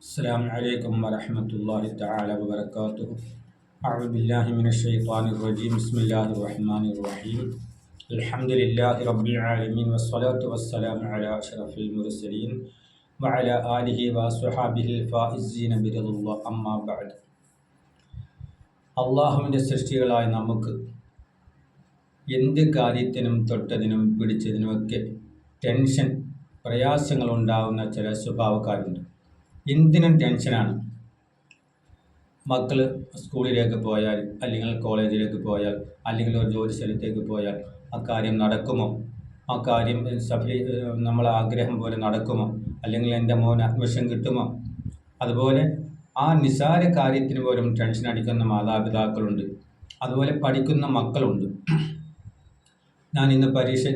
السلام عليكم ورحمة الله تعالى وبركاته. أعوذ بالله من الشيطان الرجيم. بسم الله الرحمن الرحيم. الحمد لله رب العالمين والصلاة والسلام على أشرف المرسلين وعلى آله وصحابه الفائزين برضا الله. أما بعد. അള്ളാഹുവിൻ്റെ സൃഷ്ടികളായ നമുക്ക് എന്ത് കാര്യത്തിനും തൊട്ടതിനും പിടിച്ചതിനുമൊക്കെ ടെൻഷൻ പ്രയാസങ്ങൾ ഉണ്ടാകുന്ന ചില സ്വഭാവക്കാരുണ്ട്. എന്തിനും ടെൻഷനാണ്. മക്കൾ സ്കൂളിലേക്ക് പോയാൽ, അല്ലെങ്കിൽ കോളേജിലേക്ക് പോയാൽ, അല്ലെങ്കിൽ ഒരു ജോലി സ്ഥലത്തേക്ക് പോയാൽ ആ കാര്യം നടക്കുമോ, ആ കാര്യം നമ്മളെ ആഗ്രഹം പോലെ നടക്കുമോ, അല്ലെങ്കിൽ എൻ്റെ മോന് അഡ്മിഷൻ കിട്ടുമോ. അതുപോലെ ആ നിസാര കാര്യത്തിന് പോലും ടെൻഷൻ അടിക്കുന്ന മാതാപിതാക്കളുണ്ട്. അതുപോലെ പഠിക്കുന്ന മക്കളുണ്ട്.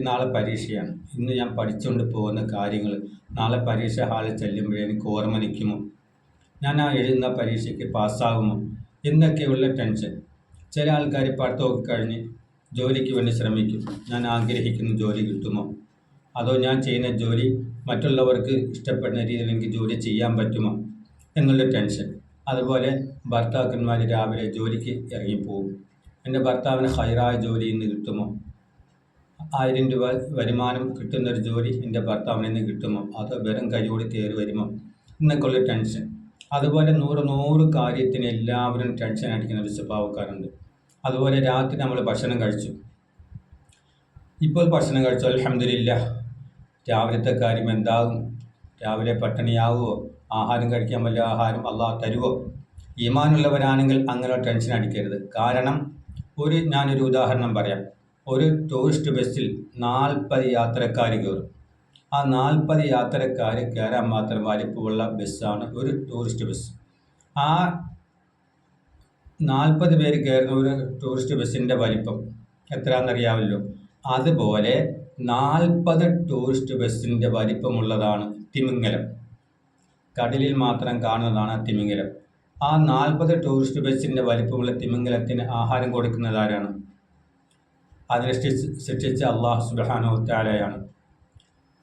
നാളെ പരീക്ഷയാണ്, ഇന്ന് ഞാൻ പഠിച്ചുകൊണ്ട് പോകുന്ന കാര്യങ്ങൾ നാളെ പരീക്ഷ ഹാളിൽ ചെല്ലുമ്പോഴേ എനിക്ക് ഓർമ്മ നിൽക്കുമോ, ഞാൻ ആ എഴുതുന്ന പരീക്ഷയ്ക്ക് പാസ്സാകുമോ എന്നൊക്കെയുള്ള ടെൻഷൻ. ചില ആൾക്കാർ പഠിത്തമൊക്കെ കഴിഞ്ഞ് ജോലിക്ക് വേണ്ടി ശ്രമിക്കും. ഞാൻ ആഗ്രഹിക്കുന്ന ജോലി കിട്ടുമോ, അതോ ഞാൻ ചെയ്യുന്ന ജോലി മറ്റുള്ളവർക്ക് ഇഷ്ടപ്പെടുന്ന രീതിയിൽ എനിക്ക് ജോലി ചെയ്യാൻ പറ്റുമോ എന്നുള്ള ടെൻഷൻ. അതുപോലെ ഭർത്താക്കന്മാർ രാവിലെ ജോലിക്ക് ഇറങ്ങിപ്പോകും. എൻ്റെ ഭർത്താവിന് ഹൈറായ ജോലി ഇന്ന് കിട്ടുമോ, 1000 രൂപ വരുമാനം കിട്ടുന്നൊരു ജോലി എൻ്റെ ഭർത്താവിന് ഇന്ന് കിട്ടുമോ, അതോ വെറും കൈയോടെ കയറി വരുമോ എന്നൊക്കെയുള്ള ടെൻഷൻ. അതുപോലെ നൂറ് കാര്യത്തിന് എല്ലാവരും ടെൻഷൻ അടിക്കുന്ന ഒരു സ്വഭാവക്കാരുണ്ട്. അതുപോലെ രാത്രി നമ്മൾ ഭക്ഷണം കഴിച്ചു, ഇപ്പോൾ ഭക്ഷണം കഴിച്ചു, അൽഹംദുലില്ലാഹ്, രാവിലത്തെ കാര്യം എന്താകും, രാവിലെ പട്ടിണിയാവുമോ, ആഹാരം കഴിക്കാൻ വല്ല ആഹാരം അള്ളാഹ് തരുമോ. ഈമാനുള്ളവരാണെങ്കിൽ അങ്ങനെ ടെൻഷൻ അടിക്കരുത്. കാരണം ഞാനൊരു ഉദാഹരണം പറയാം. ഒരു ടൂറിസ്റ്റ് ബസ്സിൽ 40 യാത്രക്കാർ കയറും. ആ 40 യാത്രക്കാർ കയറാൻ മാത്രം വലിപ്പമുള്ള ബസ്സാണ് ഒരു ടൂറിസ്റ്റ് ബസ്. ആ 40 പേര് കയറുന്ന ഒരു ടൂറിസ്റ്റ് ബസ്സിൻ്റെ വലിപ്പം എത്രയാണെന്നറിയാമല്ലോ. അതുപോലെ 40 ടൂറിസ്റ്റ് ബസ്സിൻ്റെ വലിപ്പമുള്ളതാണ് തിമിംഗലം. കടലിൽ മാത്രം കാണുന്നതാണ് തിമിംഗലം. ആ 40 ടൂറിസ്റ്റ് ബസ്സിൻ്റെ വലിപ്പമുള്ള തിമിംഗലത്തിന് ആഹാരം കൊടുക്കുന്നത് ആരാണ്? അതിനെ സൃഷ്ടിച്ച അള്ളാഹു സുബ്ഹാനഹു വ തആലയാണ്.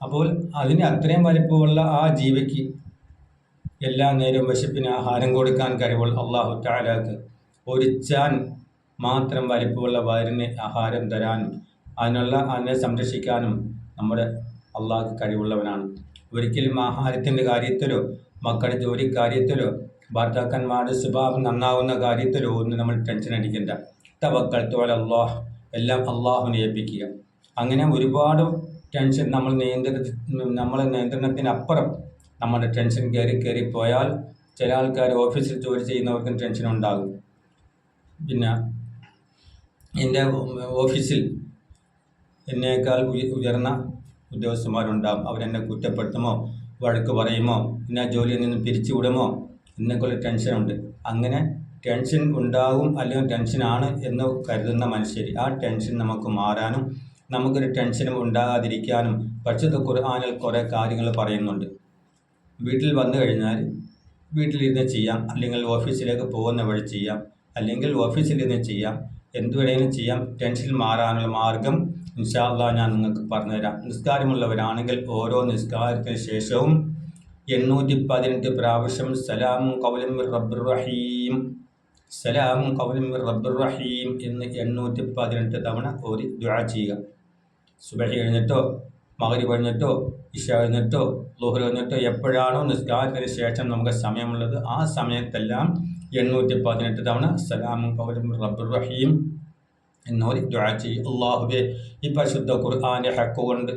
അപ്പോൾ അതിന് അത്രയും വലിപ്പമുള്ള ആ ജീവിക്ക് എല്ലാ നേരവും വിശപ്പിന് ആഹാരം കൊടുക്കാൻ കഴിവുള്ള അള്ളാഹു തആലക്ക് ഒരിച്ചാൻ മാത്രം വലിപ്പമുള്ള വയറിന് ആഹാരം തരാനും അതിനെ സംരക്ഷിക്കാനും നമ്മുടെ അള്ളാഹു കഴിവുള്ളവനാണ്. ഒരിക്കലും ആഹാരത്തിൻ്റെ കാര്യത്തിലോ മക്കളുടെ ജോലി കാര്യത്തിലോ ഭർത്താക്കന്മാരുടെ സ്വഭാവം നന്നാവുന്ന കാര്യത്തിലോ ഒന്നും നമ്മൾ ടെൻഷൻ അടിക്കണ്ട. തവക്കൽതു അലല്ലാഹ്, എല്ലാം അള്ളാഹുവിനെ ഏൽപ്പിക്കുക. അങ്ങനെ ഒരുപാട് ടെൻഷൻ നമ്മളെ നിയന്ത്രണത്തിനപ്പുറം നമ്മുടെ ടെൻഷൻ കയറി പോയാൽ ചില ആൾക്കാർ ഓഫീസിൽ ജോലി ചെയ്യുന്നവർക്കും ടെൻഷൻ ഉണ്ടാകും. പിന്നെ എൻ്റെ ഓഫീസിൽ എന്നേക്കാൾ ഉയർന്ന ഉദ്യോഗസ്ഥന്മാരുണ്ടാകും. അവരെന്നെ കുറ്റപ്പെടുത്തുമോ, വഴക്ക് പറയുമോ, എന്നെ ജോലിയിൽ നിന്ന് പിരിച്ചുവിടുമോ എന്നൊക്കെയുള്ള ടെൻഷനുണ്ട്. അങ്ങനെ ടെൻഷൻ ഉണ്ടാകും, അല്ലെങ്കിൽ ടെൻഷനാണ് എന്ന് കരുതുന്ന മനുഷ്യർ, ആ ടെൻഷൻ നമുക്ക് മാറാനും നമുക്കൊരു ടെൻഷനും ഉണ്ടാകാതിരിക്കാനും പരിശുദ്ധ ഖുർആനിൽ കുറേ കാര്യങ്ങൾ പറയുന്നുണ്ട്. വീട്ടിൽ വന്നു കഴിഞ്ഞാൽ വീട്ടിലിരുന്ന് ചെയ്യാം, അല്ലെങ്കിൽ ഓഫീസിലേക്ക് പോകുന്ന വഴി ചെയ്യാം, അല്ലെങ്കിൽ ഓഫീസിലിരുന്ന് ചെയ്യാം, എന്തു വേണമെങ്കിലും ചെയ്യാം. ടെൻഷൻ മാറാനുള്ള മാർഗം ഇൻഷാ അല്ലാഹ് ഞാൻ നിങ്ങൾക്ക് പറഞ്ഞുതരാം. നിസ്കാരമുള്ളവരാണെങ്കിൽ ഓരോ നിസ്കാരത്തിന് ശേഷവും 818 പ്രാവശ്യം സലാമുൻ ഖൗലൻ മിർ റബ്ബിർ റഹീം, സലാമുൻ ഖൗലൻ മിർ റബ്ബിർ റഹീം എന്ന് 818 തവണ ഓതി ദുആ ചെയ്യുക. സുബഹി കഴിഞ്ഞിട്ടോ മഗ്രിബ് കഴിഞ്ഞിട്ടോ ഇശ കഴിഞ്ഞിട്ടോ ളുഹർ കഴിഞ്ഞിട്ടോ എപ്പോഴാണോ നിസ്കാരത്തിന് ശേഷം നമുക്ക് സമയമുള്ളത് ആ സമയത്തെല്ലാം 818 തവണ സലാമുൻ ഖൗലൻ മിർ റബ്ബിർ റഹീം എന്നോതി ദുആ ചെയ്യുക. അല്ലാഹുവേ, ഈ പരിശുദ്ധ ഖുർആന്റെ ഹക്ക് കൊണ്ട്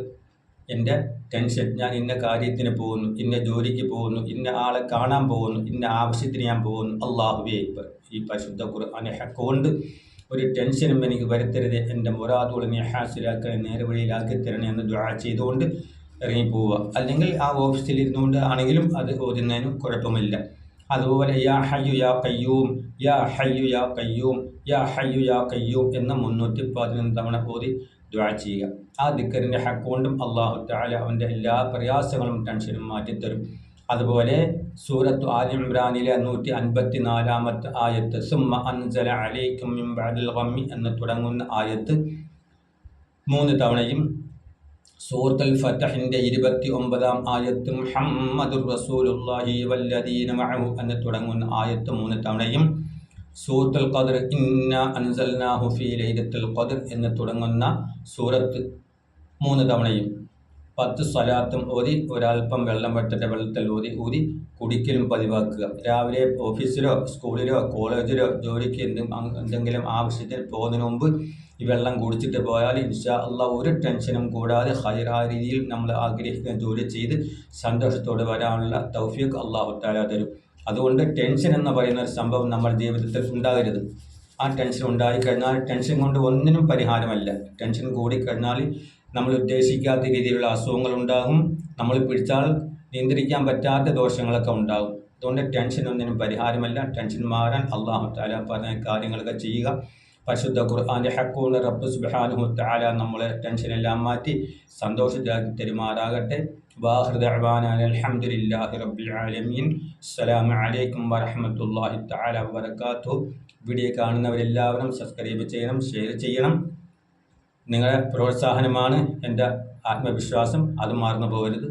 എൻ്റെ ടെൻഷൻ, ഞാൻ ഇന്ന കാര്യത്തിന് പോകുന്നു, ഇന്ന ജോലിക്ക് പോകുന്നു, ഇന്ന ആളെ കാണാൻ പോകുന്നു, ഇന്ന ആവശ്യത്തിന് ഞാൻ പോകുന്നു, അള്ളാഹുവേ ഈ പരിശുദ്ധ ഖുർആനെ ഹക്ക് കൊണ്ട് ഒരു ടെൻഷനും എനിക്ക് വരുത്തരുത്, എൻ്റെ മുറാദുകൾ നീ ഹാസിലാക്കണേ, നേർവഴിയിലാക്കി തരണേ എന്ന് ദുആ ചെയ്തുകൊണ്ട് ഇറങ്ങിപ്പോവുക. അല്ലെങ്കിൽ ആ ഓഫീസിൽ ഇരുന്നുകൊണ്ട് ആണെങ്കിലും അത് ഓതുന്നതിനും കുഴപ്പമില്ല. അതുപോലെ യാ ഹയ്യു യാ ഖയ്യൂം, യാ ഹയ്യു യാ ഖയ്യൂം, യാ ഹയ്യു യാ ഖയ്യൂം എന്ന് 311 തവണ ഓതി ദുആ ചെയ്യുക. ആ ദിക്റിൻ്റെ ഹക്ക് കൊണ്ടും അല്ലാഹു തആല അവൻ്റെ എല്ലാ പ്രയാസങ്ങളും ടെൻഷനും മാറ്റിത്തരും. അതുപോലെ സൂറത്ത് ആലി ഇംറാനിലെ 154-ാമത്തെ ആയത്ത് സുമ്മ അൻസല അലൈക്കും മിൻ ബഅദിൽ ഗമ്മി എന്ന് തുടങ്ങുന്ന ആയത്ത് 3 തവണയും സൂറത്തുൽ ഫതഹിന്റെ 29-ാം ആയത്ത് മുഹമ്മദുർ റസൂലുള്ളാഹി വല്ലദീന മഅഹു എന്ന് തുടങ്ങുന്ന ആയത്ത് 3 തവണയും സൂറത്തുൽ ഖദ്ർ ഇന്നാ അൻസൽനാഹു ഫീ ലൈലത്തുൽ ഖദ്ർ എന്ന് തുടങ്ങുന്ന സൂറത്ത് 3 തവണയും 10 സ്വലാത്തും ഓതി ഒരൽപ്പം വെള്ളം വെള്ളത്തിൽ ഊതി കുടിക്കലും പതിവാക്കുക. രാവിലെ ഓഫീസിലോ സ്കൂളിലോ കോളേജിലോ ജോലിക്ക് എന്തെങ്കിലും ആവശ്യത്തിന് പോകുന്നതിന് മുമ്പ് ഈ വെള്ളം കുടിച്ചിട്ട് പോയാൽ ഇൻഷാ അല്ലാഹ് ഒരു ടെൻഷനും കൂടാതെ ഹൈറായ രീതിയിൽ നമ്മൾ ആഗ്രഹിക്കുന്ന ജോലി ചെയ്ത് സന്തോഷത്തോടെ വരാനുള്ള തൗഫീഖ് അല്ലാഹു തആല തരും. അതുകൊണ്ട് ടെൻഷൻ എന്ന് പറയുന്ന ഒരു സംഭവം നമ്മുടെ ജീവിതത്തിൽ ഉണ്ടാകരുത്. ആ ടെൻഷൻ ഉണ്ടായിക്കഴിഞ്ഞാൽ ടെൻഷൻ കൊണ്ട് ഒന്നിനും പരിഹാരമല്ല. ടെൻഷൻ കൂടിക്കഴിഞ്ഞാൽ നമ്മൾ ഉദ്ദേശിക്കാത്ത രീതിയിലുള്ള അസുഖങ്ങൾ ഉണ്ടാകും. നമ്മൾ പിടിച്ചാൽ നിയന്ത്രിക്കാൻ പറ്റാത്ത ദോഷങ്ങളൊക്കെ ഉണ്ടാകും. അതുകൊണ്ട് ടെൻഷൻ ഒന്നിനും പരിഹാരമല്ല. ടെൻഷൻ മാറാൻ അല്ലാഹു തആല പറഞ്ഞ കാര്യങ്ങളൊക്കെ ചെയ്യുക. പരിശുദ്ധ ഖുർആന്റെ ഹഖൂന റബ്ബ് സുബ്ഹാനഹു തആല നമ്മളെ ടെൻഷനെല്ലാം മാറ്റി സന്തോഷത്തിലാക്കി തെരുമാറാകട്ടെ. വാഖിറു ദഅവാനാ അൽഹംദുലില്ലാഹി റബ്ബിൽ ആലമീൻ. അസ്സലാമു അലൈക്കും വറഹ്മത്തുള്ളാഹി തആല വബറകാതുഹു. വീഡിയോ കാണുന്നവരെല്ലാവരും സബ്സ്ക്രൈബ് ചെയ്യണം, ഷെയർ ചെയ്യണം. നിങ്ങളുടെ പ്രോത്സാഹനമാണ് എൻ്റെ ആത്മവിശ്വാസം. അത് മറന്നു പോകരുത്.